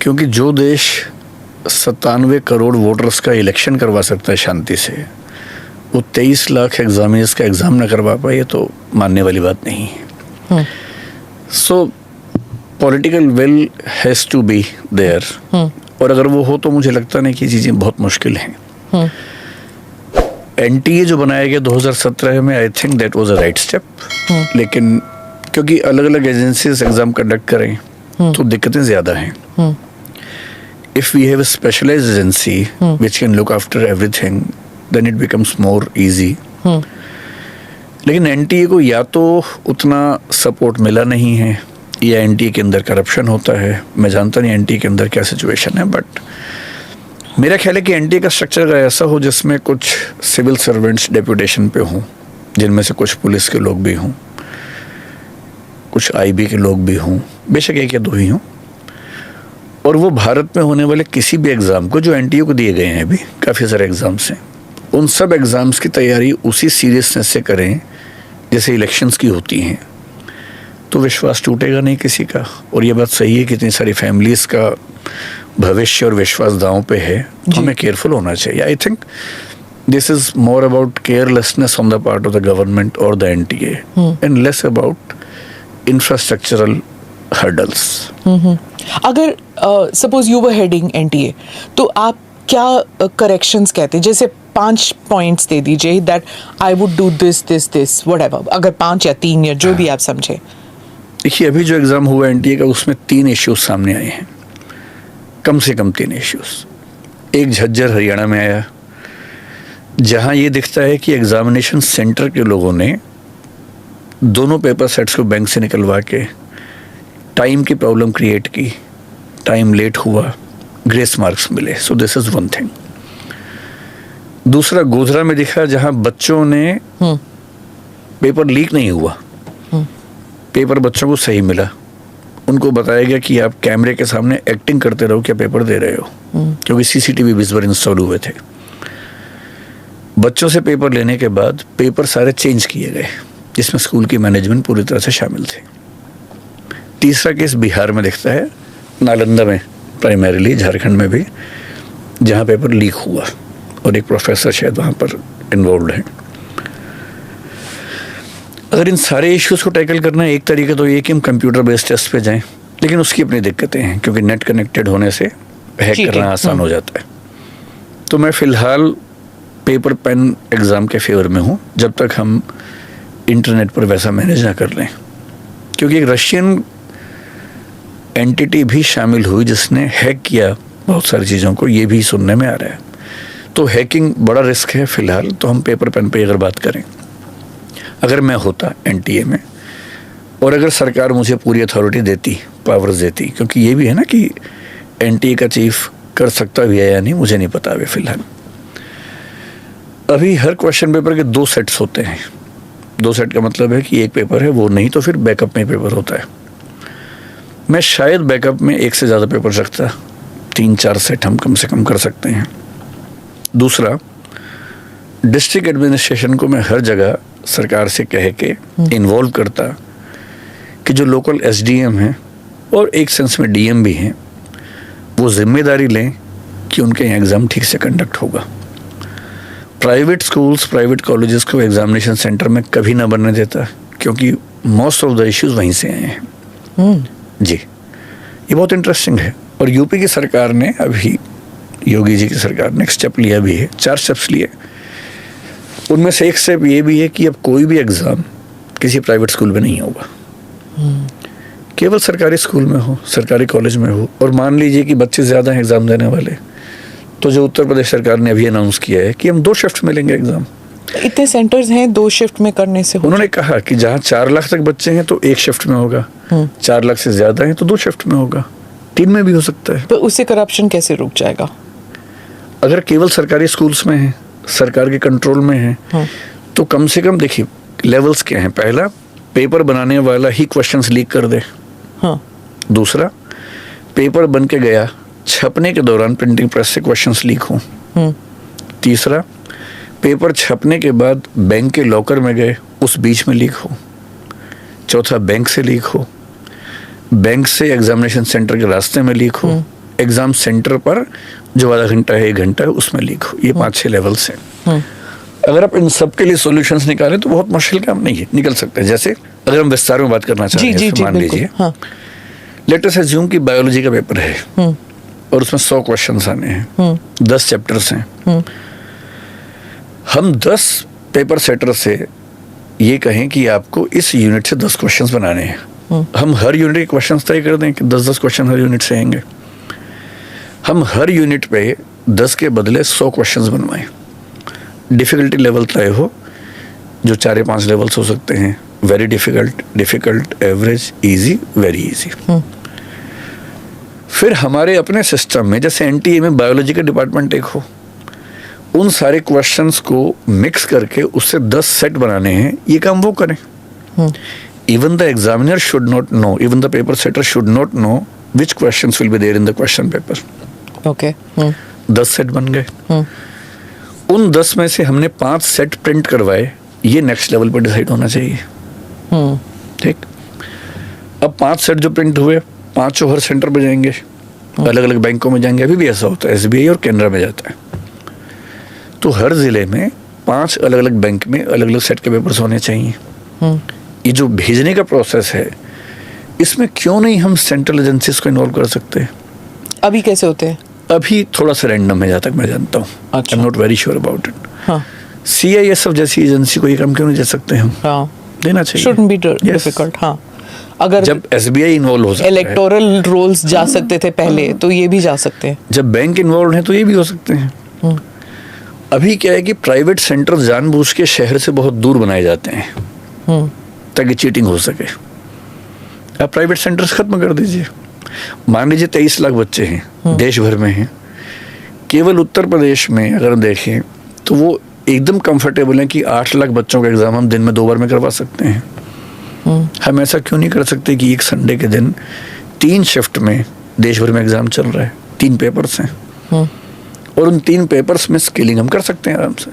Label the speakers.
Speaker 1: क्योंकि जो देश 97 करोड़ वोटर्स का इलेक्शन करवा सकता है शांति से, वो 23 लाख एग्जामिनर्स का एग्ज़ाम ना करवा पाए, ये तो मानने वाली बात नहीं है। So political will has to be there, और अगर वो हो तो मुझे लगता नहीं कि चीज़ें बहुत मुश्किल हैं। एनटीए जो बनाया गया 2017 में, I think that was a right step, लेकिन क्योंकि अलग अलग एजेंसीज एग्ज़ाम कंडक्ट करें तो दिक्कतें ज़्यादा हैं। If we have a specialized agency which can look after everything, then it becomes more easy. लेकिन एनटीए को या तो उतना सपोर्ट मिला नहीं है, या एनटीए के अंदर करप्शन होता है। मैं जानता नहीं एनटीए के अंदर क्या सिचुएशन है, बट मेरा ख्याल है कि एनटीए का स्ट्रक्चर ऐसा हो जिसमें कुछ सिविल सर्वेंट्स डेप्यूटेशन पे हों, जिनमें से कुछ पुलिस के लोग भी हों, कुछ आईबी के लोग भी हों, बेशक एक या दो ही हों, और वो भारत में होने वाले किसी भी एग्ज़ाम को, जो एनटीए को दिए गए हैं अभी काफ़ी सारे एग्ज़ाम्स हैं, उन सब एग्ज़ाम्स की तैयारी उसी सीरियसनेस से करें जैसे इलेक्शंस की होती हैं, तो विश्वास टूटेगा नहीं किसी का। और ये बात सही है कि इतनी सारी फैमिलीज़ का भविष्य और विश्वास दांव पे है, तो हमें केयरफुल होना चाहिए। I think this is more about carelessness on the part of the government और the NTA, and less about infrastructural hurdles.
Speaker 2: अगर suppose you were heading NTA, तो आप क्या करेक्शंस कहते हैं? जैसे 5 पॉइंट्स दे दीजिए that I would do this this this whatever, अगर 5 या 3 या जो भी आप समझे।
Speaker 1: देखिए, अभी जो एग्ज़ाम हुआ एनटीए का, उसमें 3 इश्यूज सामने आए हैं, कम से कम 3 इश्यूज। एक झज्जर हरियाणा में आया, जहां ये दिखता है कि एग्जामिनेशन सेंटर के लोगों ने दोनों पेपर सेट्स को बैंक से निकलवा के टाइम की प्रॉब्लम क्रिएट की, टाइम लेट हुआ, ग्रेस मार्क्स मिले। So this is one thing. दूसरा गोधरा में दिखा, जहां बच्चों ने पेपर लीक नहीं हुआ, पेपर बच्चों को सही मिला, उनको बताया गया कि आप कैमरे के सामने एक्टिंग करते रहो, क्या पेपर दे रहे हो, क्योंकि सीसीटीवी भी इस बार इंस्टॉल हुए थे। बच्चों से पेपर लेने के बाद पेपर सारे चेंज किए गए, जिसमें स्कूल की मैनेजमेंट पूरी तरह से शामिल थे। तीसरा केस बिहार में दिखता है, नालंदा में, प्राइमरीली झारखंड में भी, जहां पेपर लीक हुआ और एक प्रोफेसर शायद वहां पर इन्वॉल्व है। अगर इन सारे इश्यूज़ को टैकल करना है, एक तरीका तो ये कि हम कंप्यूटर बेस्ड टेस्ट पे जाएं, लेकिन उसकी अपनी दिक्कतें हैं, क्योंकि नेट कनेक्टेड होने से हैक करना आसान हो जाता है। तो मैं फ़िलहाल पेपर पेन एग्ज़ाम के फेवर में हूँ, जब तक हम इंटरनेट पर वैसा मैनेज ना कर लें, क्योंकि एक रशियन एंटिटी भी शामिल हुई जिसने हैक किया बहुत सारी चीज़ों को, ये भी सुनने में आ रहा है। तो हैकिंग बड़ा रिस्क है फ़िलहाल, तो हम पेपर पेन पे अगर बात करें, अगर मैं होता एनटीए में, और अगर सरकार मुझे पूरी अथॉरिटी देती, पावर्स देती, क्योंकि ये भी है ना कि एनटीए का चीफ कर सकता भी है या नहीं, मुझे नहीं पता अभी फ़िलहाल। अभी हर क्वेश्चन पेपर के 2 सेट्स होते हैं। 2 सेट का मतलब है कि एक पेपर है, वो नहीं तो फिर बैकअप में पेपर होता है। मैं शायद बैकअप में 1 से ज़्यादा पेपर रखता, 3-4 सेट हम कम से कम कर सकते हैं। दूसरा, डिस्ट्रिक्ट एडमिनिस्ट्रेशन को मैं हर जगह सरकार से कह के इन्वॉल्व करता कि जो लोकल एसडीएम हैं और एक सेंस में डीएम भी हैं, वो जिम्मेदारी लें कि उनके यहाँ एग्ज़ाम ठीक से कंडक्ट होगा। प्राइवेट स्कूल्स, प्राइवेट कॉलेजेस को एग्जामिनेशन सेंटर में कभी ना बनने देता, क्योंकि मोस्ट ऑफ द इश्यूज वहीं से आए हैं। जी, ये बहुत इंटरेस्टिंग है। और यूपी की सरकार ने अभी, योगी जी की सरकार ने एक स्टेप लिया भी है, 4 स्टेप्स लिए। उनमें से एक स्टेप ये भी है कि अब कोई भी एग्ज़ाम किसी प्राइवेट स्कूल में नहीं होगा, केवल सरकारी स्कूल में हो, सरकारी कॉलेज में हो। और मान लीजिए कि बच्चे ज़्यादा हैं एग्ज़ाम देने वाले, तो जो उत्तर प्रदेश सरकार ने अभी अनाउंस किया है कि हम 2 शिफ्ट में लेंगे एग्ज़ाम।
Speaker 2: इतने सेंटर्स हैं, 2 शिफ्ट में करने से
Speaker 1: उन्होंने कहा कि जहाँ 4 लाख तक बच्चे हैं तो 1 शिफ्ट में होगा, 4 लाख से ज़्यादा हैं तो 2 शिफ्ट में होगा, 3 में भी हो सकता है।
Speaker 2: तो उससे करप्शन कैसे रुक जाएगा?
Speaker 1: अगर केवल सरकारी स्कूल्स में है, सरकार के कंट्रोल में है, तो कम से कम देखिए लेवल्स क्या हैं। पहला, पेपर बनाने वाला ही क्वेश्चंस लीक कर दे। दूसरा, पेपर बन के गया, छपने के दौरान प्रिंटिंग प्रेस से क्वेश्चंस लीक हों। तीसरा, पेपर छपने के बाद बैंक के लॉकर में गए, उस बीच में लीक हो। चौथा, बैंक से लीक हो, बैंक से एग्जामिनेशन सेंटर के रास्ते में लीक हो, एग्ज़ाम सेंटर पर जो आधा घंटा है 1 घंटा है उसमें लीक हो। ये 5-6 लेवल्स हैं। अगर आप इन सब के लिए सॉल्यूशंस निकालें तो बहुत मुश्किल काम नहीं है, निकल सकते हैं। जैसे अगर हम विस्तार में बात करना चाहें,
Speaker 2: जी
Speaker 1: मान
Speaker 2: बिल्कुल,
Speaker 1: लीजिए
Speaker 2: हाँ।
Speaker 1: लेट अस अज्यूम कि बायोलॉजी का पेपर है और उसमें 100 क्वेश्चंस आने हैं, 10 चैप्टर्स हैं। हम 10 पेपर सेटर से ये कहें कि आपको इस यूनिट से 10 क्वेश्चंस बनाने हैं। हम हर यूनिट के क्वेश्चंस तय कर दें कि 10-10 क्वेश्चन हर यूनिट से आएंगे। हम हर यूनिट पे 10 के बदले 100 क्वेश्चंस बनवाएं। डिफ़िकल्टी लेवल तय हो, जो 4 या 5 लेवल्स हो सकते हैं, very difficult, difficult, average, easy, very easy. फिर हमारे अपने सिस्टम में जैसे एनटीए में बायोलॉजी का डिपार्टमेंट एक हो, उन सारे क्वेश्चंस को मिक्स करके उससे 10 सेट बनाने हैं, ये काम वो करें। Even the examiner should not know, even the paper setter should not know which questions will be there in the question paper.
Speaker 2: Okay.
Speaker 1: 10 set बन गए। उन 10 में से हमने 5 सेट प्रिंट करवाए, ये नेक्स्ट लेवल पर डिसाइड होना चाहिए। ठीक। अब 5 सेट जो प्रिंट हुए, 5 हर सेंटर पे जाएंगे, अलग अलग बैंकों में जाएंगे। अभी भी ऐसा होता है, एसबीआई और केनरा में जाता है। तो हर जिले में 5 अलग अलग बैंक में अलग अलग सेट के पेपर्स होने चाहिए। ये जो भेजने का प्रोसेस है, इसमें क्यों नहीं हम सेंट्रल एजेंसीज को इन्वॉल्व कर सकते हैं?
Speaker 2: अभी कैसे होते हैं?
Speaker 1: अभी थोड़ा सा रैंडम है जहाँ तक मैं जानता हूँ।
Speaker 2: अच्छा।
Speaker 1: I am not very sure about it.
Speaker 2: हाँ।
Speaker 1: CISF जैसी एजेंसी को ये काम क्यों नहीं दे सकते हम?
Speaker 2: हाँ।
Speaker 1: देना चाहिए।
Speaker 2: Shouldn't be difficult, हाँ। अगर
Speaker 1: जब SBI इन्वॉल्व हो सकता है,
Speaker 2: इलेक्टोरल रोल्स जा सकते थे पहले, तो ये भी जा सकते हैं।
Speaker 1: जब बैंक इन्वॉल्व है तो ये भी हो सकते हैं। अभी क्या है कि प्राइवेट सेंटर जानबूझ के शहर से बहुत दूर बनाए जाते हैं ताकि चीटिंग हो सके। आप प्राइवेट सेंटर्स खत्म कर दीजिए। मान लीजिए 23 लाख बच्चे हैं, देश भर में हैं। केवल उत्तर प्रदेश में अगर देखें तो वो एकदम कंफर्टेबल है कि 8 लाख बच्चों का एग्जाम हम दिन में 2 बार में करवा सकते हैं। हम ऐसा क्यों नहीं कर सकते कि एक संडे के दिन 3 शिफ्ट में देश भर में एग्जाम चल रहा है, 3 पेपर्स हैं और उन 3 पेपर्स में स्किलिंग हम कर सकते हैं आराम से।